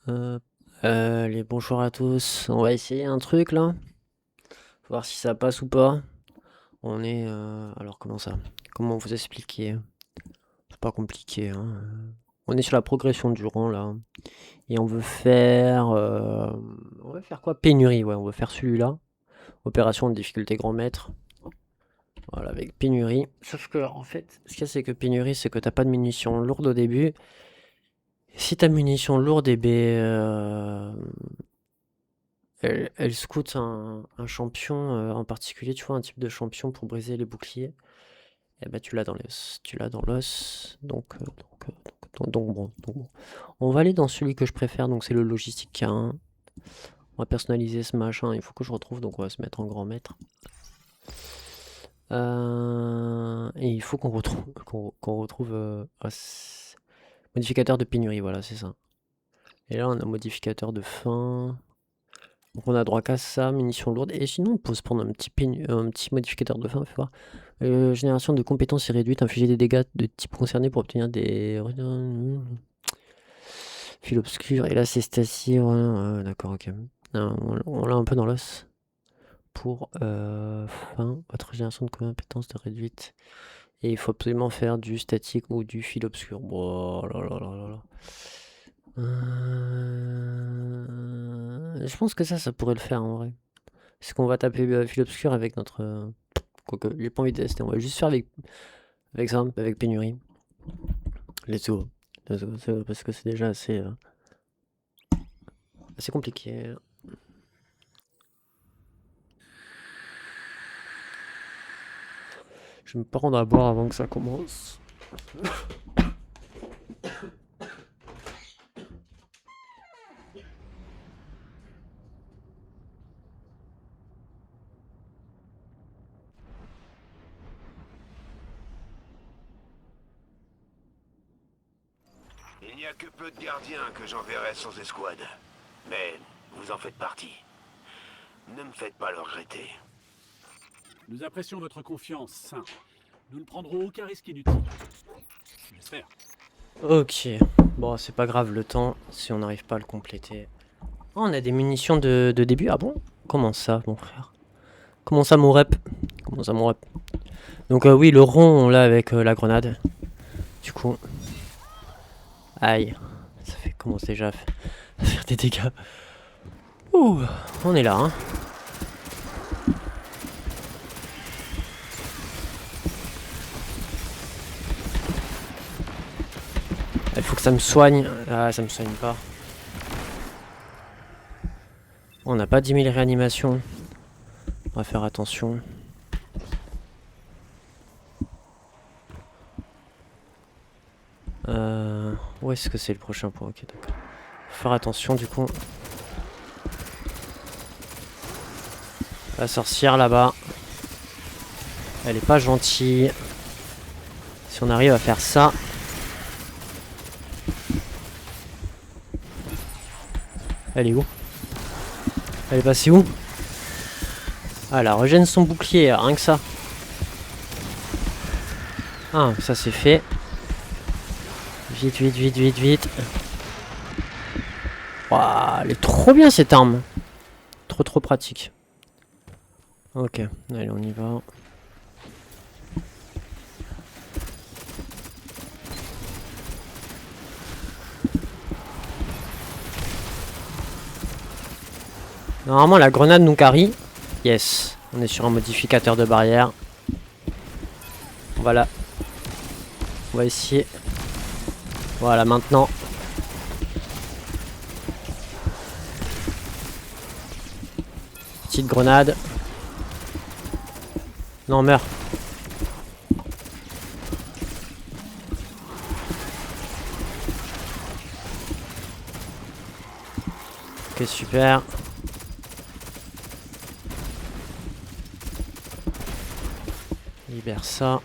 Hop. Allez, bonjour à tous. On va essayer un truc là. Voir si ça passe ou pas. On est. Alors, comment ça? Comment vous expliquer? C'est pas compliqué, hein. On est sur la progression du rang là. Et on veut faire. On va faire quoi? Pénurie, ouais, on veut faire celui-là. Opération de difficulté grand maître. Voilà, avec pénurie. Sauf que, en fait, ce qu'il y a, c'est que pénurie, c'est que t'as pas de munitions lourdes au début. Si ta munition lourde, eh ben, elle scoute un champion en particulier, tu vois, un type de champion pour briser les boucliers. Et bah tu l'as dans l'os. Tu l'as dans l'os. Donc bon. On va aller dans celui que je préfère, donc c'est le logistique K1. On va personnaliser ce machin, il faut que je retrouve, donc on va se mettre en grand maître. Et il faut qu'on retrouve, qu'on retrouve modificateur de pénurie, voilà, c'est ça. Et là, on a modificateur de faim. Donc on a droit qu'à ça, munitions lourdes. Et sinon, on peut se prendre un petit modificateur de faim, fais voir. Génération de compétences est réduite, infliger des dégâts de type concerné pour obtenir des... Fil obscur. Et là, c'est Stacy. Ouais, d'accord, ok. Non, on l'a un peu dans l'os. Pour faim, votre génération de compétences de réduite. Et il faut absolument faire du statique ou du fil obscur. Oh là là là là là. Je pense que ça pourrait le faire en vrai. Est-ce qu'on va taper fil obscur avec notre... Quoique, j'ai pas envie de tester. On va juste faire avec ça, avec pénurie. Let's go. Parce que c'est déjà assez compliqué. Je vais me prendre à boire avant que ça commence. Il n'y a que peu de gardiens que j'enverrai sans escouade. Mais vous en faites partie. Ne me faites pas le regretter. Nous apprécions votre confiance, Saint. Nous ne prendrons aucun risque inutile. J'espère. Ok. Bon, c'est pas grave le temps, si on n'arrive pas à le compléter. Oh, on a des munitions de début. Ah bon? Comment ça, mon frère? Comment ça, mon rep? Comment ça, mon rep? Donc oui, le rond, on l'a avec la grenade. Du coup... Aïe. Ça fait commence déjà à faire des dégâts. Ouh, on est là, hein. Il faut que ça me soigne. Ah, ça me soigne pas. On n'a pas 10 000 réanimations. On va faire attention. Où est-ce que c'est le prochain point? Ok, d'accord. Faut faire attention du coup. La sorcière là-bas. Elle est pas gentille. Si on arrive à faire ça. Elle est où? Elle est passée où? Ah, elle régène son bouclier, rien que ça. Ah, ça c'est fait. Vite, vite, vite, vite, vite. Waouh, elle est trop bien cette arme. Trop pratique. Ok, allez, on y va. Normalement, la grenade nous carry. Yes, on est sur un modificateur de barrière. Voilà. On va essayer. Voilà, maintenant. Petite grenade. Non, meurs. Ok, super. Libère ça.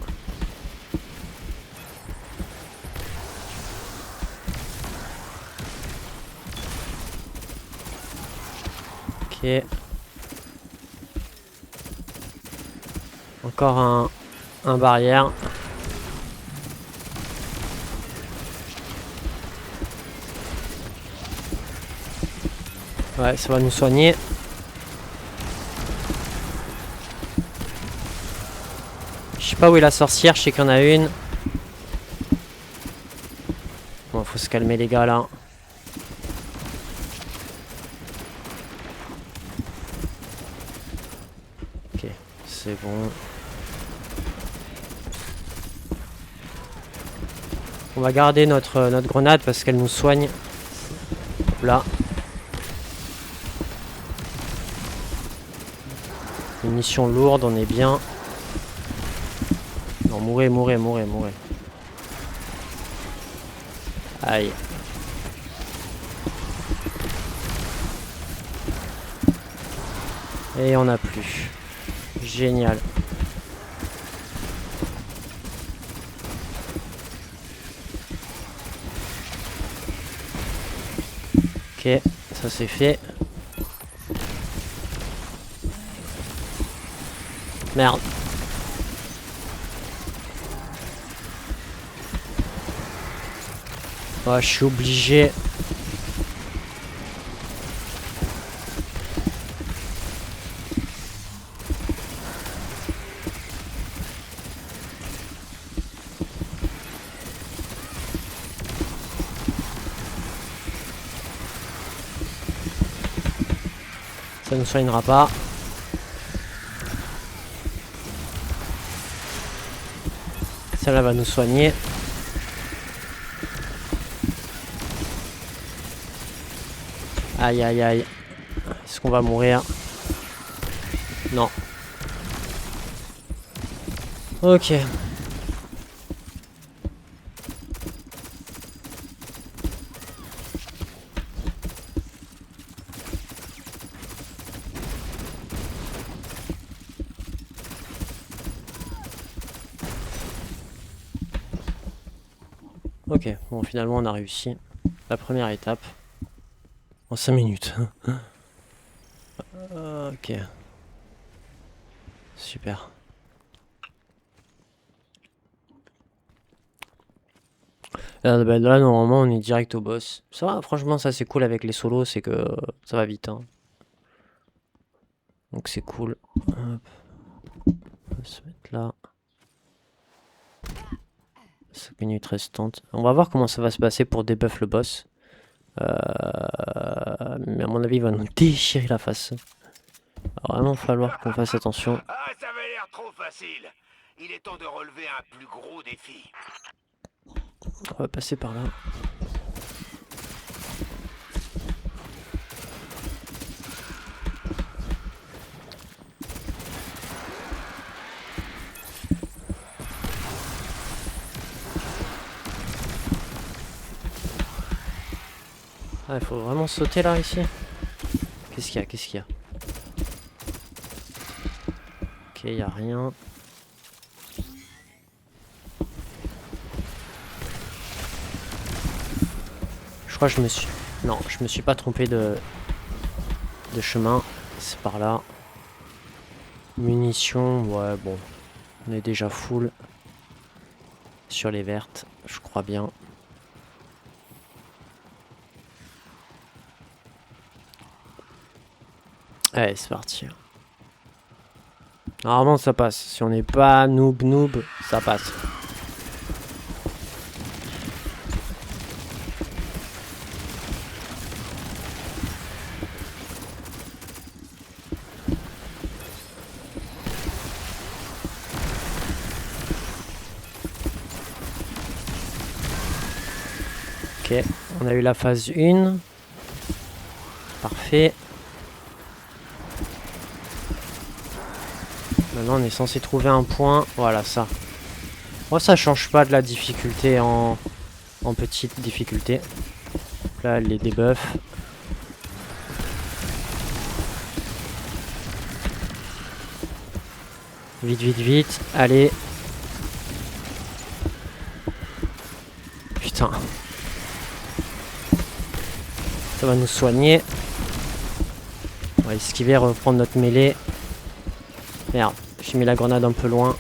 Ok. Encore un barrière. Ouais, ça va nous soigner. Je sais pas où est la sorcière, je sais qu'il y en a une. Bon, faut se calmer les gars là. Ok, c'est bon. On va garder notre grenade parce qu'elle nous soigne. Là. Une mission lourde, on est bien. Non, mourrez, mourrez, mourrez, mourrez. Aïe. Et on n'a plus. Génial. Ok, ça c'est fait. Merde. Oh, je suis obligé. Ça ne soignera pas. Celle-là va nous soigner. Aïe aïe aïe. Est-ce qu'on va mourir? Non. Ok. Ok, bon finalement on a réussi la première étape en 5 minutes. Ok. Super. Bah, là normalement on est direct au boss. Ça va, franchement ça c'est cool avec les solos, c'est que ça va vite. Hein. Donc c'est cool. Hop. On va se mettre là. 5 minutes restantes. On va voir comment ça va se passer pour debuff le boss. Mais à mon avis il va nous déchirer la face. Il va vraiment falloir qu'on fasse attention. Ah, ça avait l'air trop facile. Il est temps de relever un plus gros défi. On va passer par là. Ah, il faut vraiment sauter là, ici. Qu'est-ce qu'il y a? Qu'est-ce qu'il y a? Ok, il n'y a rien. Je crois que je me suis... Non, je me suis pas trompé de chemin. C'est par là. Munitions, ouais, bon. On est déjà full. Sur les vertes, je crois bien. Allez, c'est parti. Normalement, ça passe. Si on n'est pas noob, ça passe. Ok, on a eu la phase 1. Parfait. Maintenant, on est censé trouver un point. Voilà, ça. Moi, ça change pas de la difficulté en petite difficulté. Là, les debuffs. Vite, vite, vite. Allez. Putain. Ça va nous soigner. On va esquiver, reprendre notre mêlée. Merde, j'ai mis la grenade un peu loin.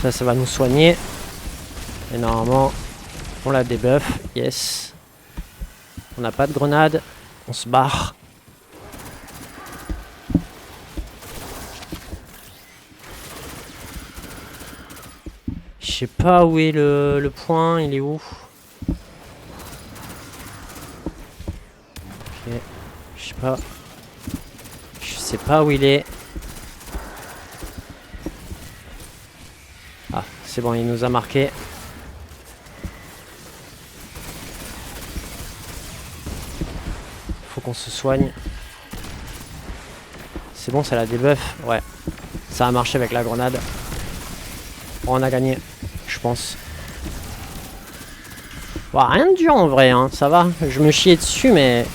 Ça va nous soigner. Et normalement, on la débuff. Yes. On n'a pas de grenade. On se barre. Je sais pas où est le point. Il est où? Ok. Je sais pas. Je sais pas où il est. Ah, c'est bon, il nous a marqué. Faut qu'on se soigne. C'est bon, ça la débuff. Ouais. Ça a marché avec la grenade. On a gagné, je pense. Bon, rien de dur en vrai, hein. Ça va. Je me chiais dessus, mais...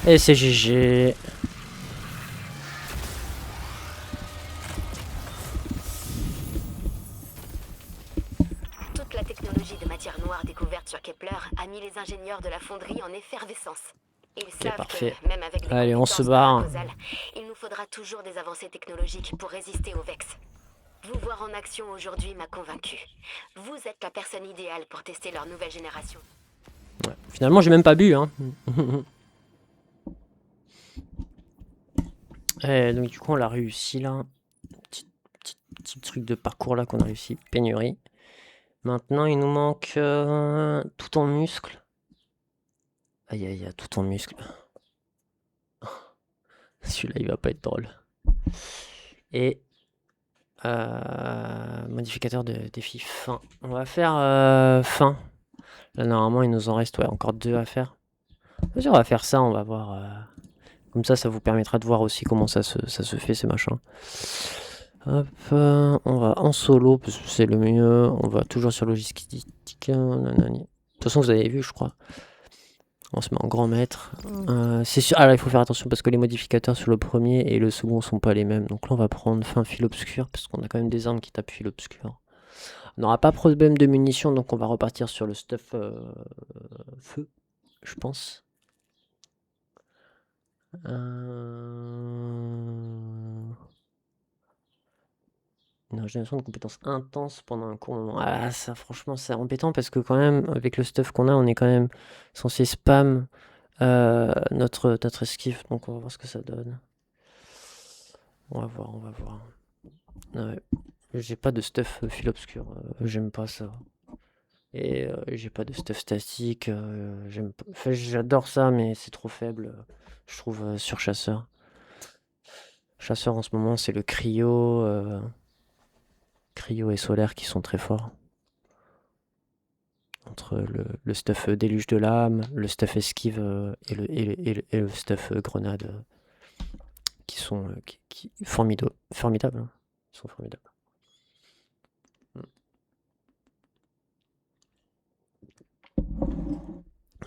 Et c'est GG. Toute la technologie de matière noire découverte sur Kepler a mis les ingénieurs de la fonderie en effervescence. Ils savent parfait. que, même avec des Allez, on se compétences barre. paracausales, il nous faudra toujours des avancées technologiques pour résister au Vex. Vous voir en action aujourd'hui m'a convaincu. Vous êtes la personne idéale pour tester leur nouvelle génération. Ouais. Finalement, j'ai même pas bu, hein. Et donc du coup, on l'a réussi là. Petit truc de parcours là qu'on a réussi. Pénurie. Maintenant, il nous manque tout en muscle. Aïe aïe aïe, tout en muscle. Celui-là, il va pas être drôle. Et modificateur de défi fin. On va faire fin. Là, normalement, il nous en reste encore 2 à faire. Vas-y, on va faire ça, on va voir. Comme ça vous permettra de voir aussi comment ça se fait, ces machins. Hop, on va en solo, parce que c'est le mieux. On va toujours sur logistique. Nanani. De toute façon, vous avez vu, je crois. On se met en grand maître. C'est sûr. Ah là, il faut faire attention parce que les modificateurs sur le premier et le second sont pas les mêmes. Donc là, on va prendre fin fil obscur parce qu'on a quand même des armes qui tapent fil obscur. On n'aura pas problème de munitions, donc on va repartir sur le stuff feu, je pense. Une génération de compétences intenses pendant un court moment. Ah, ça, franchement, c'est embêtant parce que, quand même, avec le stuff qu'on a, on est quand même censé spam notre esquive. Donc, on va voir ce que ça donne. On va voir, on va voir. Ouais. J'ai pas de stuff fil obscur. J'aime pas ça. Et j'ai pas de stuff statique. J'aime pas... Enfin, j'adore ça, mais c'est trop faible. Je trouve sur chasseur. Chasseur en ce moment, c'est le cryo. Cryo et solaire qui sont très forts. Entre le stuff déluge de l'âme, le stuff esquive et le stuff grenade qui sont formidables. Hein. Ils sont formidables.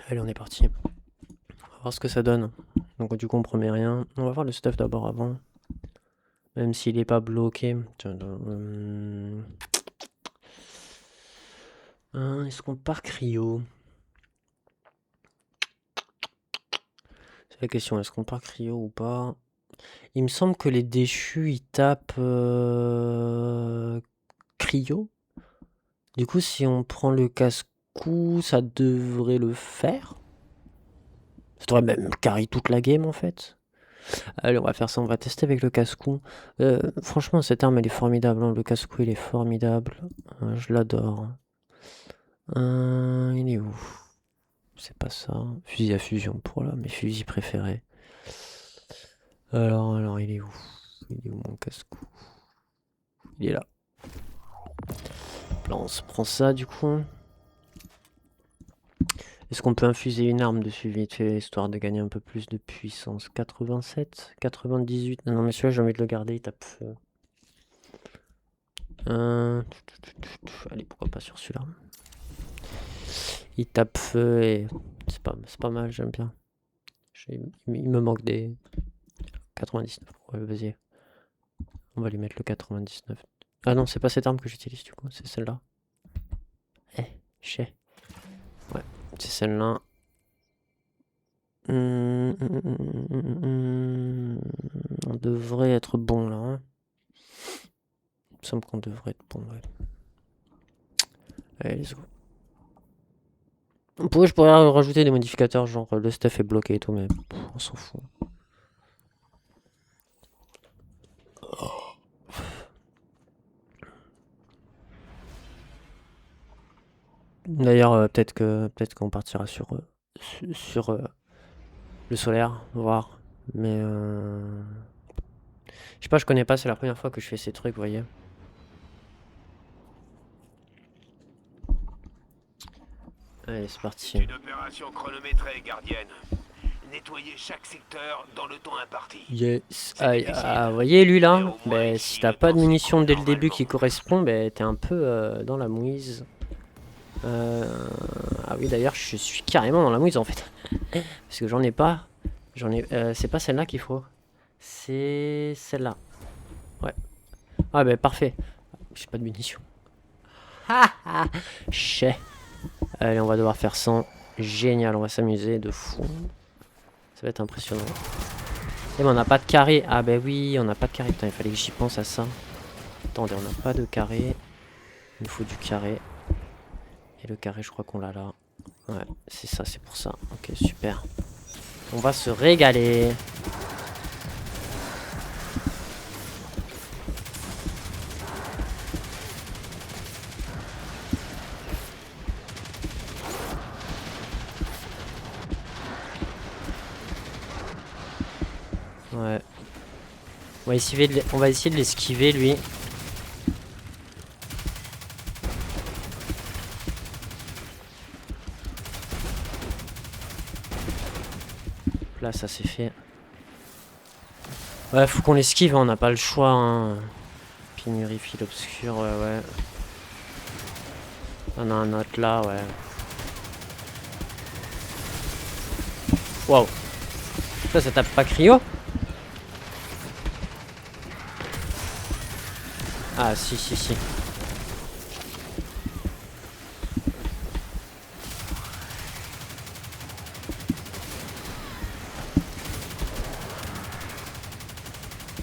Allez, on est parti. On va voir ce que ça donne. Donc du coup, on promet rien. On va voir le stuff d'abord avant. Même s'il n'est pas bloqué. Est-ce qu'on part cryo? C'est la question, est-ce qu'on part cryo ou pas? Il me semble que les déchus, ils tapent cryo. Du coup, si on prend le casse-cou, ça devrait le faire. Ça devrait même carry toute la game, en fait. Allez, on va faire ça, on va tester avec le casse-cou. Franchement, cette arme, elle est formidable. Hein. Le casse-cou, il est formidable. Je l'adore. Il est où? C'est pas ça. Fusil à fusion pour là, mes fusils préférés. Alors, il est où? Il est où mon casse-cou? Il est là. Là, on se prend ça du coup. Est-ce qu'on peut infuser une arme dessus vite fait, histoire de gagner un peu plus de puissance? 87, 98. Non, mais celui-là, j'ai envie de le garder, il tape feu. Allez, pourquoi pas sur celui-là? Il tape feu et c'est pas mal, j'aime bien. Il me manque des 99. Ouais, vas-y. On va lui mettre le 99. Ah non, c'est pas cette arme que j'utilise du coup, c'est celle-là. Ouais, c'est celle-là. On devrait être bon là. Hein. Il me semble qu'on devrait être bon. Ouais. Allez, let's go. Je pourrais rajouter des modificateurs, genre le stuff est bloqué et tout, mais on s'en fout. D'ailleurs, peut-être qu'on partira sur le solaire, voir. Mais je sais pas, je connais pas, c'est la première fois que je fais ces trucs, vous voyez. Allez, c'est parti. Une opération chronométrée, gardienne. Nettoyer chaque secteur dans le temps imparti. Yes. C'est difficile. Vous voyez lui là, Mais au moins ben, ici, si t'as le pas de temps munitions s'écoule dès le début normalement. qui correspond, ben, t'es un peu dans la mouise. Ah oui, d'ailleurs, je suis carrément dans la mouise en fait. Parce que j'en ai pas. C'est pas celle-là qu'il faut. C'est celle-là. Ouais. Ah ben parfait. J'ai pas de munitions. Chais. Allez, on va devoir faire 100. Génial, on va s'amuser de fou. Ça va être impressionnant. Et ben on n'a pas de carré. Ah ben oui, on n'a pas de carré. Putain, il fallait que j'y pense à ça. Attendez, on n'a pas de carré. Il nous faut du carré. Et le carré, je crois qu'on l'a là. Ouais, c'est ça, c'est pour ça. Ok, super. On va se régaler. Ouais. On va essayer de l'esquiver, lui. Là, ça c'est fait. Ouais, faut qu'on l'esquive, on n'a pas le choix. Hein. Pénurie, fil obscur, ouais, ouais. On a un autre là, ouais. Waouh. Ça tape pas cryo? Ah, si, si, si.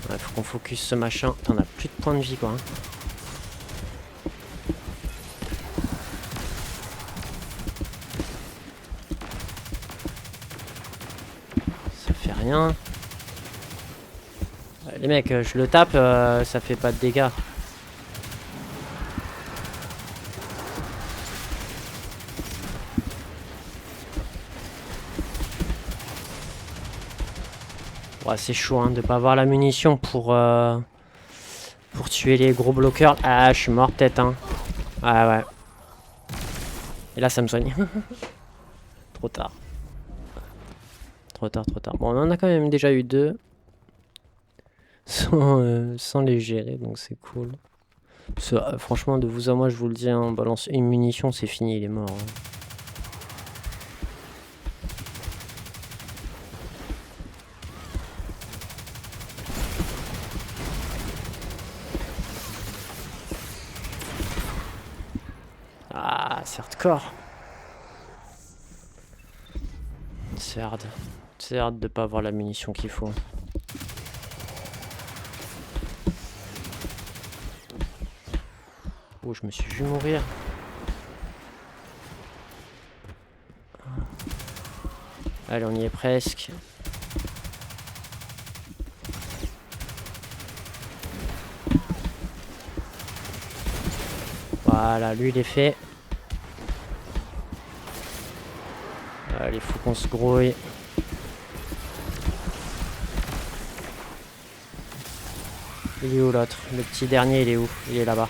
Ouais, faut qu'on focus ce machin. T'en as plus de points de vie, quoi. Hein. Ça fait rien. Les mecs, je le tape, ça fait pas de dégâts. Ouais, c'est chaud hein, de pas avoir la munition pour tuer les gros bloqueurs. Ah, je suis mort peut-être. Hein. Ah ouais. Et là, ça me soigne. Trop tard. Trop tard, trop tard. Bon, on en a quand même déjà eu 2. Sans les gérer, donc c'est cool. Franchement, de vous à moi, je vous le dis, hein, on balance une munition, c'est fini, il est mort. Hein. Ah, c'est hardcore. C'est hard. C'est hard de pas avoir la munition qu'il faut. Oh, je me suis vu mourir. Allez, on y est presque. Voilà, lui il est fait. Allez, faut qu'on se grouille. Il est où l'autre? Le petit dernier, il est où? Il est là-bas.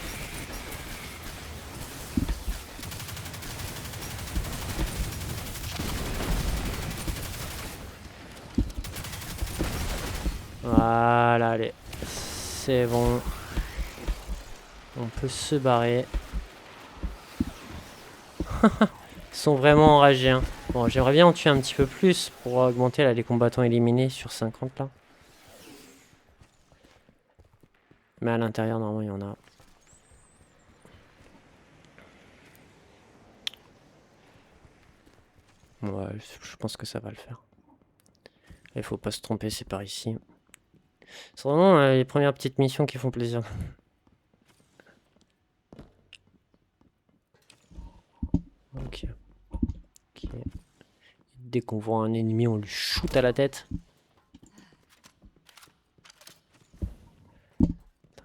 Voilà, allez. C'est bon. On peut se barrer. Ils sont vraiment enragés. Hein. Bon, j'aimerais bien en tuer un petit peu plus pour augmenter là, les combattants éliminés sur 50 là. Mais à l'intérieur, normalement, il y en a. Ouais, je pense que ça va le faire. Il faut pas se tromper, c'est par ici. C'est vraiment les premières petites missions qui font plaisir. Ok. Ok. Dès qu'on voit un ennemi, on lui shoot à la tête. Putain,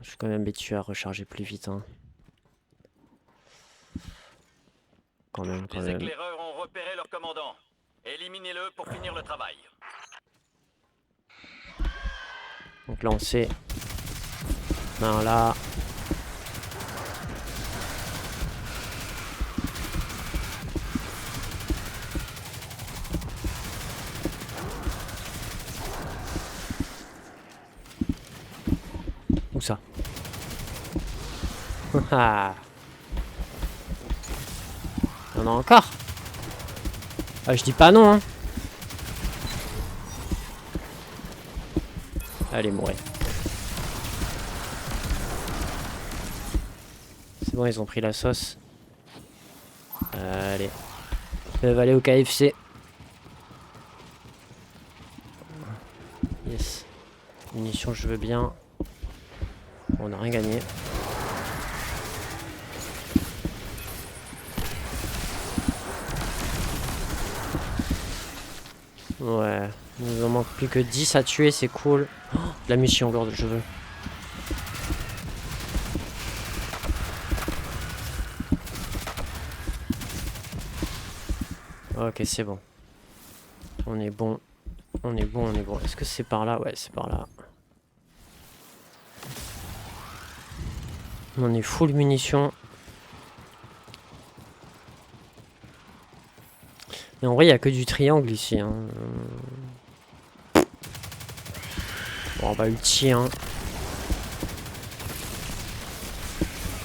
je suis quand même habitué à recharger plus vite. Hein. Quand même, quand Les même. éclaireurs ont repéré leur commandant. Éliminez-le pour finir le travail. Donc là, on sait. Non, là. Où ça? Ah. Il y en a encore. Ah, je dis pas non, hein. Allez, mourir. C'est bon, ils ont pris la sauce. Allez. Ils peuvent aller au KFC. Yes. Munitions, je veux bien. On n'a rien gagné. Ouais. Il nous en manque plus que 10 à tuer, c'est cool. Oh, la mission lourde, je veux. Ok, c'est bon. On est bon. On est bon, on est bon. Est-ce que c'est par là? Ouais, c'est par là. On est full munitions. Mais en vrai, il n'y a que du triangle ici. Hein. Bon, on va ulti. Hein.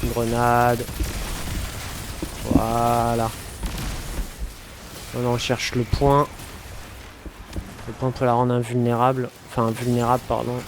Une grenade. Voilà. Maintenant, on cherche le point. Le point peut la rendre invulnérable. Enfin, invulnérable, pardon.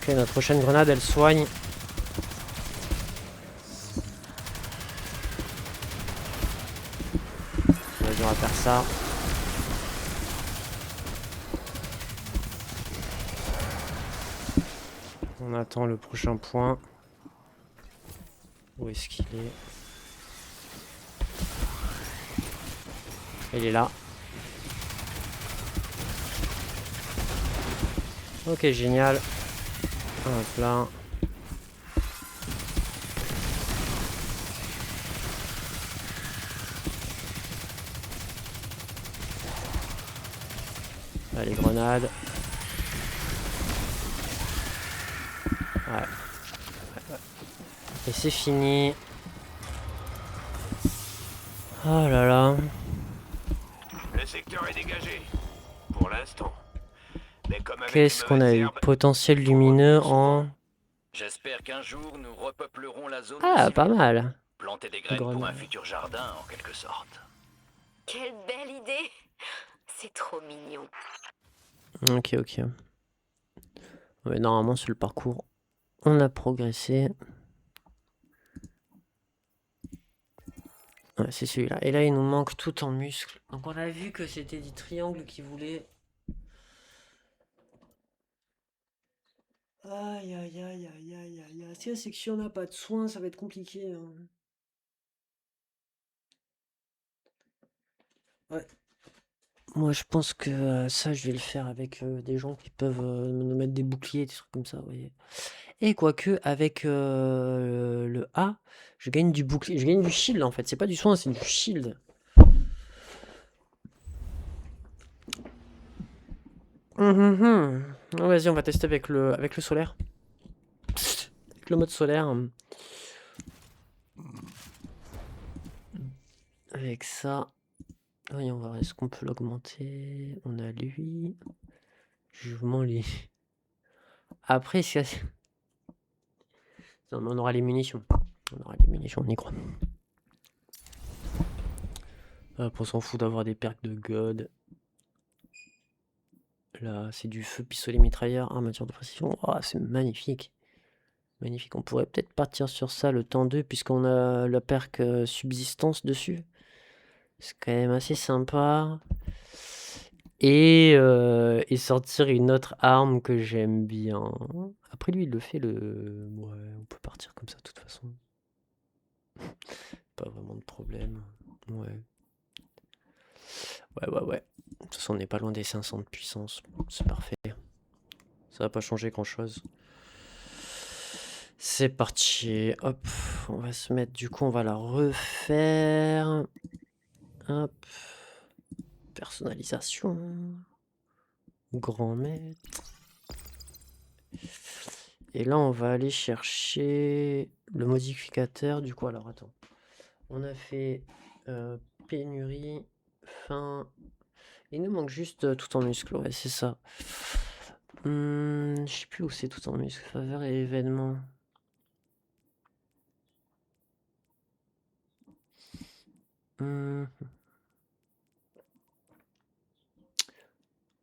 Ok, notre prochaine grenade, elle soigne. Vas-y, on va faire ça. On attend le prochain point. Où est-ce qu'il est? Il est là. Ok, génial. Hop là. Allez, grenade. Ouais. Et c'est fini. Oh là là. Le secteur est dégagé. Pour l'instant. Mais comme avec Qu'est-ce une qu'on a eu? réserve, Potentiel lumineux en... J'espère qu'un jour nous repeuplerons la zone de Ah, pas civils. mal. Planter des graines pour un Grenade. futur jardin, en quelque sorte. Quelle belle idée! C'est trop mignon. Ok, ok. Ouais, normalement, sur le parcours, on a progressé. Ouais, c'est celui-là. Et là, il nous manque tout en muscles. Donc, on a vu que c'était des triangles qui voulaient... Aïe, aïe, aïe, aïe, aïe, aïe, aïe. C'est que si on n'a pas de soins, ça va être compliqué. Hein. Ouais. Moi, je pense que ça, je vais le faire avec des gens qui peuvent nous mettre des boucliers, des trucs comme ça, vous voyez. Et quoique, avec le A, je gagne du bouclier, je gagne du shield en fait. C'est pas du soin, c'est du shield. Vas-y, on va tester avec le solaire. Avec le mode solaire. Avec ça. Voyons voir, est-ce qu'on peut l'augmenter? On a lui. Jugement lui. Après, si... Non, mais on aura les munitions. On aura les munitions, on y croit. Hop, on s'en fout d'avoir des perks de god. Là, c'est du feu, pistolet, mitrailleur, armature de précision. Oh, c'est magnifique. Magnifique. On pourrait peut-être partir sur ça le temps 2, puisqu'on a la perk subsistance dessus. C'est quand même assez sympa. Et sortir une autre arme que j'aime bien. Après lui, il le fait le... Ouais, on peut partir comme ça de toute façon. Pas vraiment de problème. Ouais. Ouais. De toute façon, on n'est pas loin des 500 de puissance. C'est parfait. Ça va pas changer grand-chose. C'est parti. Hop. On va se mettre... Du coup, on va la refaire. Hop. Personnalisation. Grand maître. Et là, on va aller chercher le modificateur. Du coup, alors attends. On a fait pénurie, faim. Il nous manque juste tout en muscle. Ouais, c'est ça. Je sais plus où c'est tout en muscle. Faveur et événements.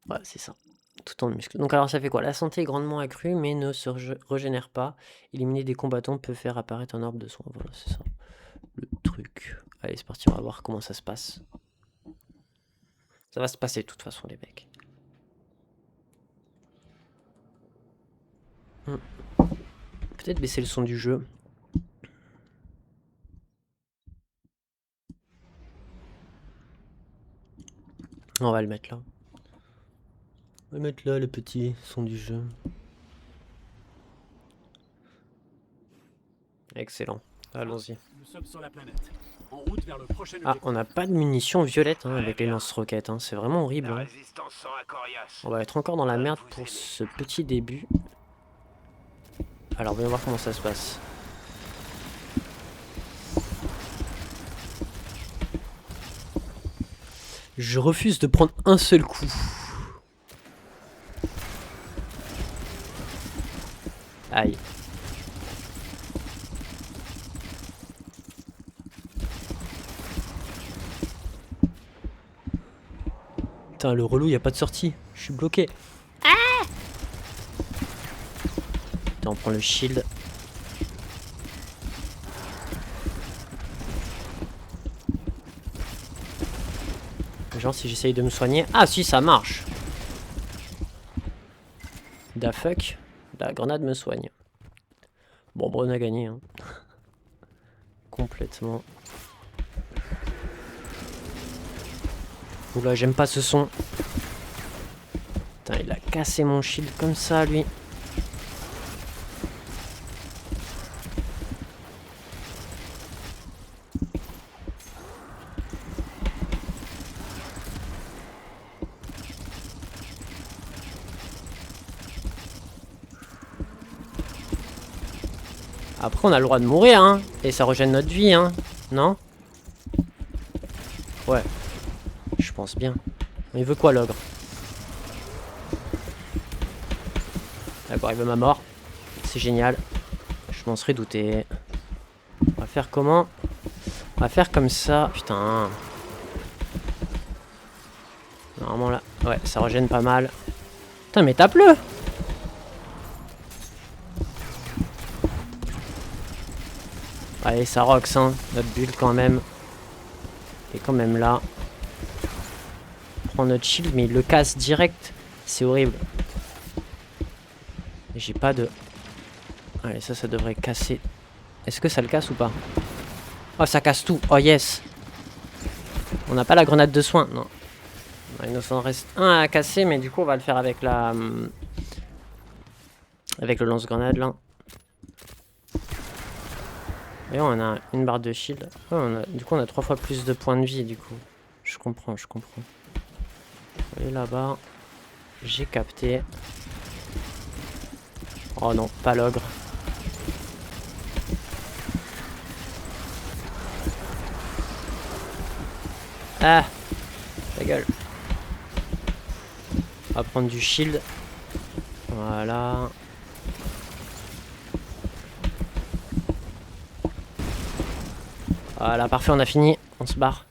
Ouais, c'est ça. Tout en muscle. Donc alors ça fait quoi? La santé est grandement accrue mais ne se régénère pas. Éliminer des combattants peut faire apparaître un arbre de soin. Voilà, c'est ça. Le truc. Allez, c'est parti, on va voir comment ça se passe. Ça va se passer de toute façon, les mecs. Peut-être baisser le son du jeu. On va le mettre là. On va mettre là le petit son du jeu. Excellent. Allons-y. Nous sommes sur la planète. En route vers le prochain Ah, on n'a pas de munitions violettes avec les lance-roquettes. Hein. C'est vraiment horrible. La Hein. résistance sera coriace. On va être encore dans la merde pour ce petit début. Alors, voyons voir comment ça se passe. Je refuse de prendre un seul coup. Aïe. Putain, le relou, y a pas de sortie. Je suis bloqué. Ah! Attends, on prend le shield. Genre, si j'essaye de me soigner... Ah, si, ça marche. Da fuck. La grenade me soigne. Bon, on a gagné. Hein. Complètement. Oula, j'aime pas ce son. Putain, il a cassé mon shield comme ça, lui. Après, on a le droit de mourir, hein. Et ça régène notre vie, hein. Non? Ouais. Je pense bien. Il veut quoi, l'ogre? D'accord, il veut ma mort. C'est génial. Je m'en serais douté. On va faire comment? On va faire comme ça. Putain. Normalement, là... Ouais, ça régène pas mal. Putain, mais tape-le! Allez, ça rox, hein. Notre build, quand même. Et quand même là. On prend notre shield, mais il le casse direct. C'est horrible. J'ai pas de... Allez, ça devrait casser. Est-ce que ça le casse ou pas? Oh, ça casse tout. Oh, yes. On n'a pas la grenade de soin. Non. Il nous en reste un à casser, mais du coup on va le faire avec la... avec le lance-grenade là. Et on a une barre de shield. Ouais, du coup on a 3 fois plus de points de vie du coup. Je comprends, je comprends. Et là-bas, j'ai capté. Oh non, pas l'ogre. Ah, ta gueule. On va prendre du shield. Voilà. Voilà, parfait, on a fini. On se barre.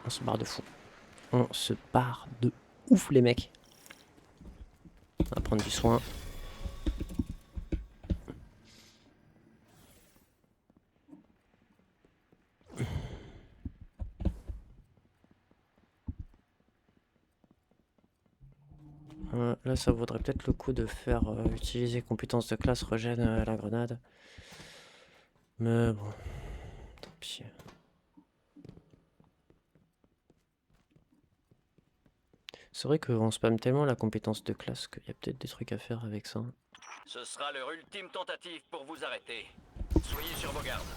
On se barre de fou. On se barre de ouf, les mecs. On va prendre du soin. Là, ça vaudrait peut-être le coup de faire utiliser compétences de classe régène à la grenade. Mais bon, tant pis. C'est vrai qu'on spamme tellement la compétence de classe qu'il y a peut-être des trucs à faire avec ça. Ce sera leur ultime tentative pour vous arrêter. Soyez sur vos gardes.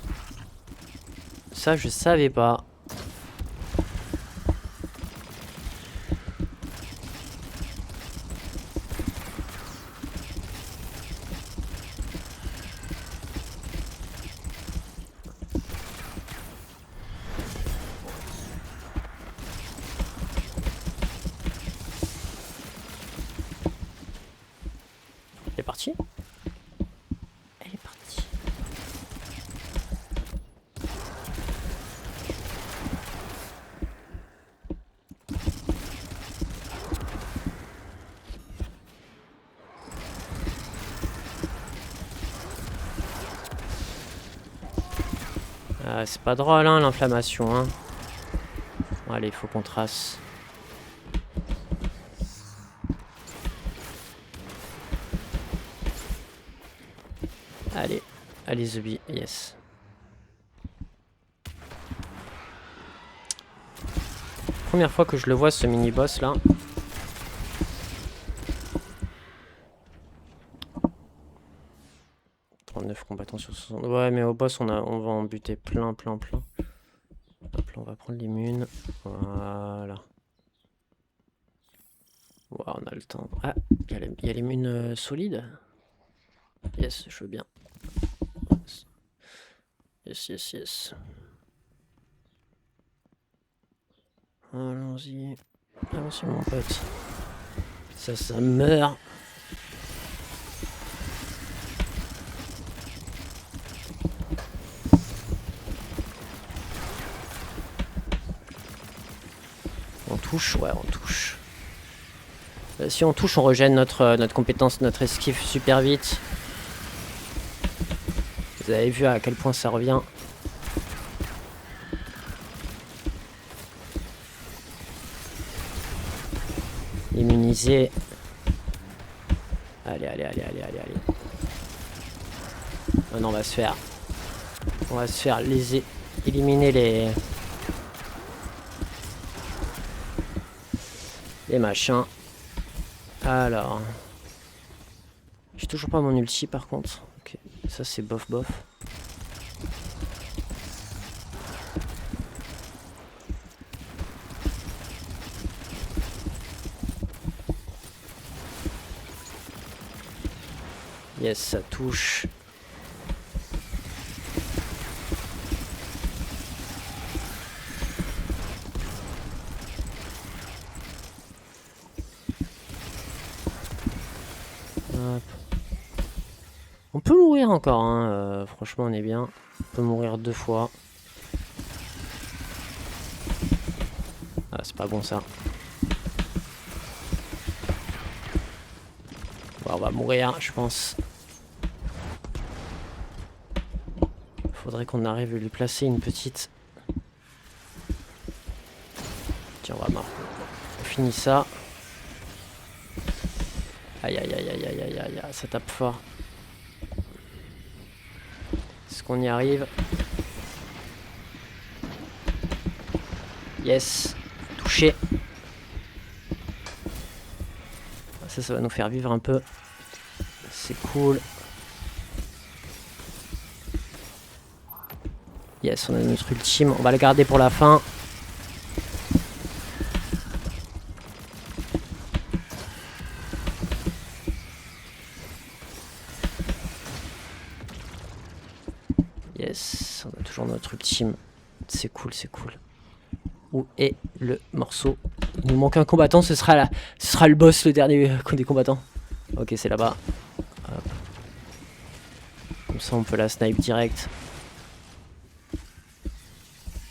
Ça, je savais pas. Elle est partie? Elle est partie. C'est pas drôle, hein, l'inflammation. Hein. Bon, allez, il faut qu'on trace. Allez, allez, Zubi, yes. Première fois que je le vois, ce mini-boss là. Combattants sur 60. Ouais, mais au boss, on va en buter plein. Hop là, on va prendre l'immune. Voilà. Wow, on a le temps. Ah, il y a l'immune solide. Yes, je veux bien. Yes. Allons-y. Allons-y, mon pote. Ça meurt. On touche, ouais, on touche. Si on touche, on régène notre compétence, notre esquive super vite. Vous avez vu à quel point ça revient. Immunisé. Allez. Maintenant, on va se faire éliminer les machins. Alors, j'ai toujours pas mon ulti par contre. Ok, ça c'est bof. Yes, ça touche. Hop. On peut mourir encore, hein. Franchement on est bien. On peut mourir 2 fois. Ah, c'est pas bon ça. Bon, on va mourir, je pense. Faudrait qu'on arrive à lui placer une petite. Tiens, on finit ça. Aïe, ça tape fort. Est-ce qu'on y arrive? Yes. Touché. Ça va nous faire vivre un peu. C'est cool. Yes, on a notre ultime. On va le garder pour la fin. Yes, on a toujours notre ultime. C'est cool, c'est cool. Où est le morceau? Il nous manque un combattant, ce sera le boss, le dernier des combattants. Ok, c'est là-bas. Comme ça, on peut la snipe direct.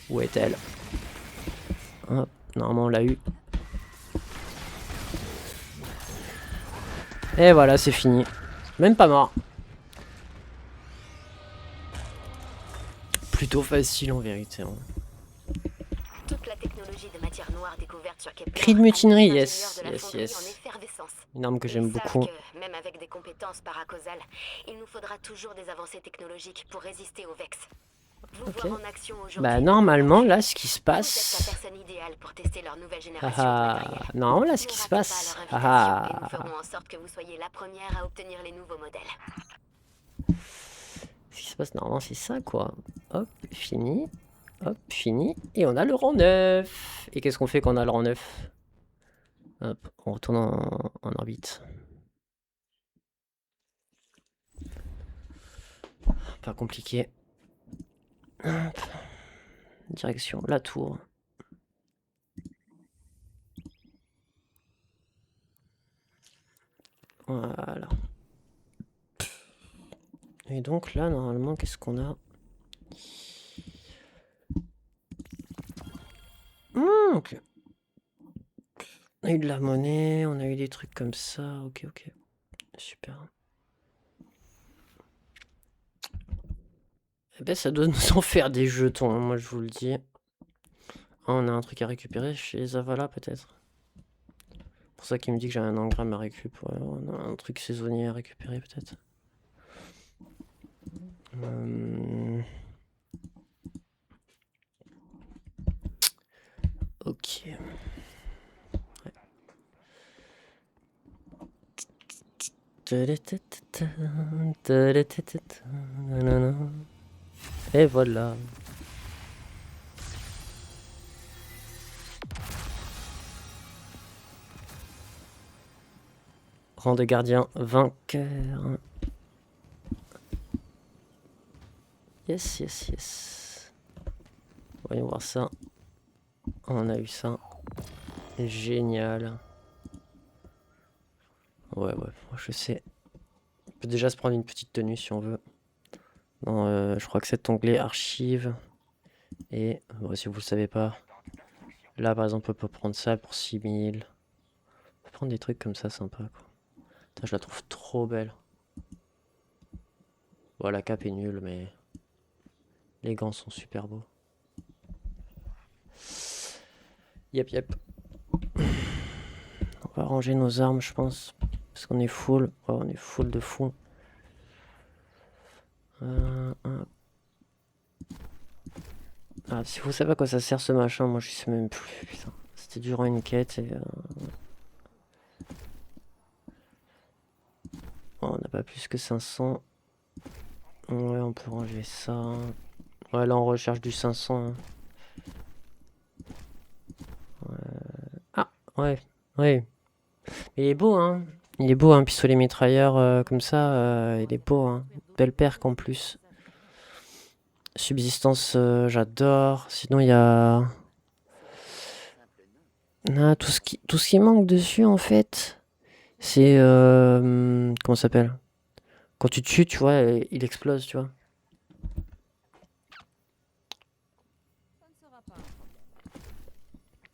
Où est-elle? Hop, normalement, on l'a eu. Et voilà, c'est fini. Même pas mort. Plutôt facile en vérité. Hein. Toute la technologie de matière noire découverte sur Kepler. Cri de mutinerie, a mis les yes, ingénieurs de la yes, fonderie yes. en effervescence. Une arme que Ils j'aime savent beaucoup. que, même avec des compétences paracausales, il nous faudra toujours des avancées technologiques pour résister au Vex. Vous Ok. voir en action aujourd'hui. Bah normalement là ce qui se Vous êtes la passe. personne idéale pour tester leur nouvelle génération de Ah, matériel. normalement là ce Ne qui se ratez pas passe. leur invitation et nous Ah, ferons en sorte que vous soyez la première à obtenir les nouveaux modèles. ce qui se passe normalement c'est ça quoi. Hop, fini. Hop, fini. Et on a le rang 9. Et qu'est-ce qu'on fait quand on a le rang 9? Hop, on retourne en orbite. Pas compliqué. Hop. Direction la tour. Voilà. Et donc là, normalement, qu'est-ce qu'on a? Ok. On a eu de la monnaie, on a eu des trucs comme ça. Ok, ok. Super. Eh ben, ça doit nous en faire des jetons, hein, moi je vous le dis. Ah, on a un truc à récupérer chez Zavala, peut-être. Pour ça qu'il me dit que j'ai un engramme à récupérer. Ouais, on a un truc saisonnier à récupérer, peut-être. Ok. Ouais. Et voilà. Rang de gardien vainqueur. Yes, yes, yes. Voyons voir ça. On a eu ça. Génial. Ouais, je sais. On peut déjà se prendre une petite tenue si on veut. Non, je crois que cet onglet archive. Et bon, si vous le savez pas, là par exemple, on peut prendre ça pour 6000. On peut prendre des trucs comme ça sympa quoi. Putain, je la trouve trop belle. Bon, la cape est nulle, mais les gants sont super beaux. Yep. On va ranger nos armes, je pense. Parce qu'on est full. Ouais, on est full de fou. Ah, si vous savez à quoi ça sert ce machin, moi je sais même plus. Putain. C'était durant une quête et... Oh, on n'a pas plus que 500. Ouais, on peut ranger ça. Ouais, là on recherche du 500. Hein. Ah, ouais. Il est beau, hein. Il est beau, un pistolet mitrailleur comme ça. Il est beau, hein. Belle perque en plus. Subsistance, j'adore. Sinon, il y a... Ah, tout ce qui manque dessus, en fait, c'est... comment ça s'appelle? Quand tu tues, tu vois, il explose, tu vois.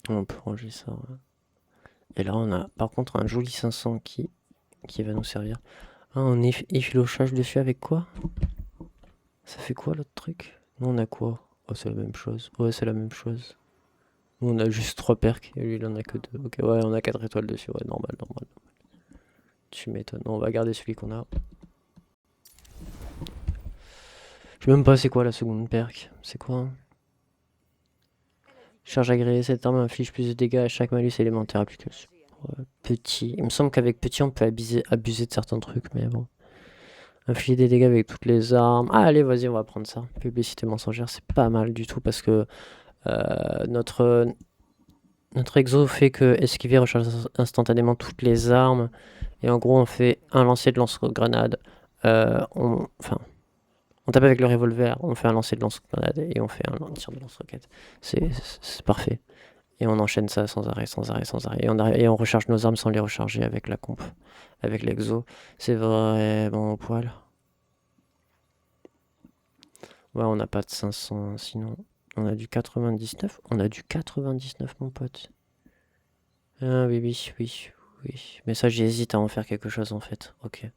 On peut ranger ça, ouais. Et là, on a par contre un joli 500 qui va nous servir. Ah, on effilochage dessus avec quoi? Ça fait quoi l'autre truc? Nous, on a quoi? Oh, c'est la même chose. Ouais, c'est la même chose. Nous, on a juste 3 perks et lui, il en a que 2. Ok, ouais, on a 4 étoiles dessus. Ouais, normal. Tu m'étonnes. On va garder celui qu'on a. Je sais même pas c'est quoi la seconde perk. C'est quoi hein? Charge agréée, cette arme inflige plus de dégâts à chaque malus élémentaire appliqué. petit. Il me semble qu'avec petit, on peut abuser de certains trucs, mais bon. Infliger des dégâts avec toutes les armes. Ah, allez, vas-y, on va prendre ça. Publicité mensongère, c'est pas mal du tout parce que notre exo fait que esquiver recharge instantanément toutes les armes. Et en gros, on fait un lancer de lance-grenade. Enfin, on tape avec le revolver, on fait un lancer de lance-grenade et on fait un tir de lance-roquette. C'est parfait. Et on enchaîne ça sans arrêt, sans arrêt, sans arrêt. Et on recharge nos armes sans les recharger avec la comp, avec l'exo. C'est vraiment au poil. Ouais, on n'a pas de 500, sinon. On a du 99. On a du 99, mon pote. Ah oui, oui, oui, oui. Mais ça, j'hésite à en faire quelque chose, en fait. Ok.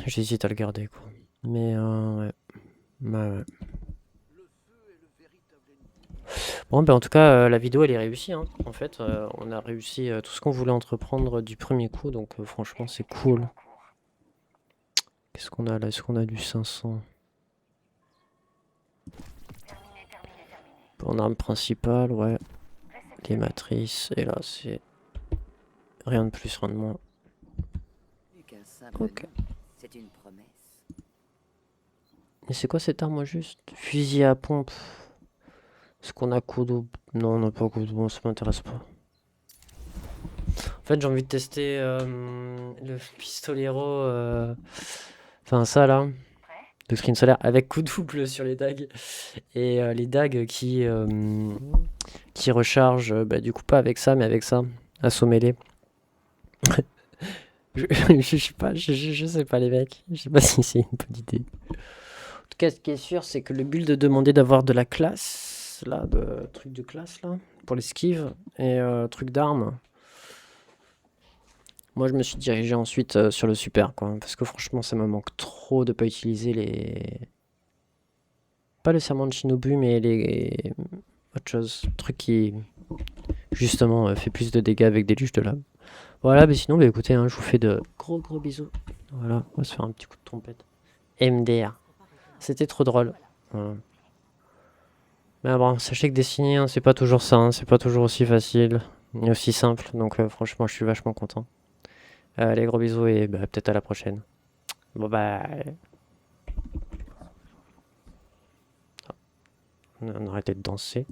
J'hésite à le garder, quoi. Mais, ouais. Bah, ouais. Bon, ben en tout cas, la vidéo elle est réussie. Hein. En fait, on a réussi tout ce qu'on voulait entreprendre du premier coup, donc franchement, c'est cool. Qu'est-ce qu'on a là? Est-ce qu'on a du 500? En arme principale, ouais. Les matrices, et là, c'est rien de plus, rien de moins. Ok. C'est une promesse. Et c'est quoi cette arme, juste? Fusil à pompe. Est-ce qu'on a Kudo? Non, on n'a pas Kudo, bon, ça m'intéresse pas. En fait, j'ai envie de tester le pistolero. Enfin, ça là. Le screen solaire avec coup double sur les dagues. Et les dagues qui rechargent, bah, du coup, pas avec ça, mais avec ça. Assaut mêlé. je sais pas, je sais pas, les mecs. Je sais pas si c'est une bonne idée. En tout cas, ce qui est sûr, c'est que le build demandait d'avoir de la classe. Là, de truc de classe, là. Pour l'esquive. Et truc d'armes. Moi, je me suis dirigé ensuite sur le super, quoi. Parce que franchement, ça me manque trop de pas utiliser les... Pas le serment de Shinobu, mais les... autre chose. Truc qui, justement, fait plus de dégâts avec des luches de lave. Voilà, mais sinon, bah, écoutez, hein, je vous fais de gros bisous. Voilà, on va se faire un petit coup de trompette. MDR. C'était trop drôle. Voilà. Mais bon, sachez que dessiner, hein, c'est pas toujours ça. Hein, c'est pas toujours aussi facile, ni aussi simple. Donc, franchement, je suis vachement content. Les gros bisous et bah, peut-être à la prochaine. Bon bah... On a arrêté de danser.